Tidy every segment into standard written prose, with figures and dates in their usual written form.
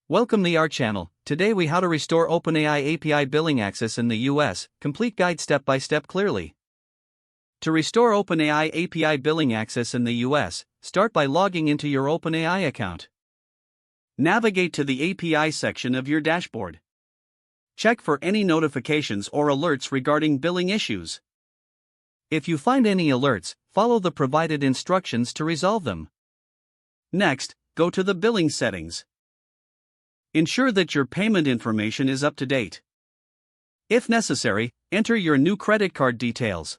Welcome to our channel. Today we how to restore OpenAI API billing access in the US, complete guide step by step clearly. To restore OpenAI API billing access in the US, start by logging into your OpenAI account. Navigate to the API section of your dashboard. Check for any notifications or alerts regarding billing issues. If you find any alerts, follow the provided instructions to resolve them. Next, go to the billing settings. Ensure that your payment information is up to date. If necessary, enter your new credit card details.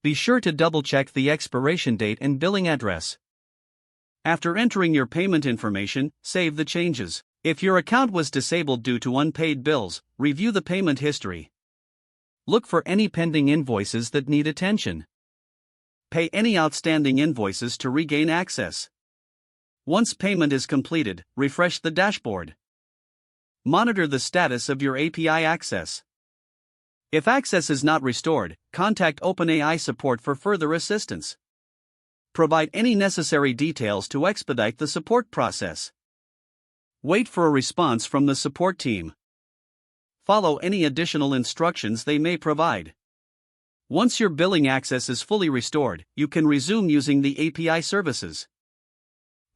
Be sure to double-check the expiration date and billing address. After entering your payment information, save the changes. If your account was disabled due to unpaid bills, review the payment history. Look for any pending invoices that need attention. Pay any outstanding invoices to regain access. Once payment is completed, refresh the dashboard. Monitor the status of your API access. If access is not restored, contact OpenAI support for further assistance. Provide any necessary details to expedite the support process. Wait for a response from the support team. Follow any additional instructions they may provide. Once your billing access is fully restored, you can resume using the API services.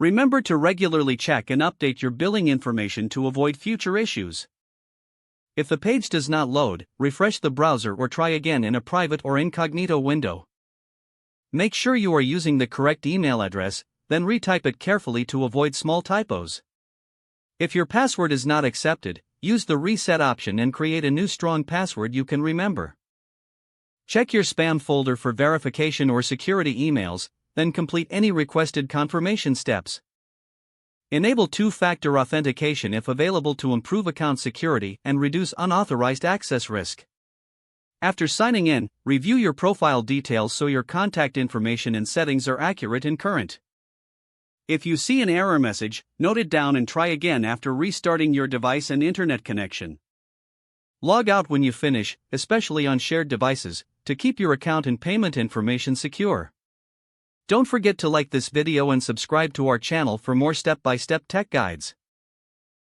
Remember to regularly check and update your billing information to avoid future issues. If the page does not load, refresh the browser or try again in a private or incognito window. Make sure you are using the correct email address, then retype it carefully to avoid small typos. If your password is not accepted, use the reset option and create a new strong password you can remember. Check your spam folder for verification or security emails, then complete any requested confirmation steps. Enable two-factor authentication if available to improve account security and reduce unauthorized access risk. After signing in, review your profile details so your contact information and settings are accurate and current. If you see an error message, note it down and try again after restarting your device and internet connection. Log out when you finish, especially on shared devices, to keep your account and payment information secure. Don't forget to like this video and subscribe to our channel for more step-by-step tech guides.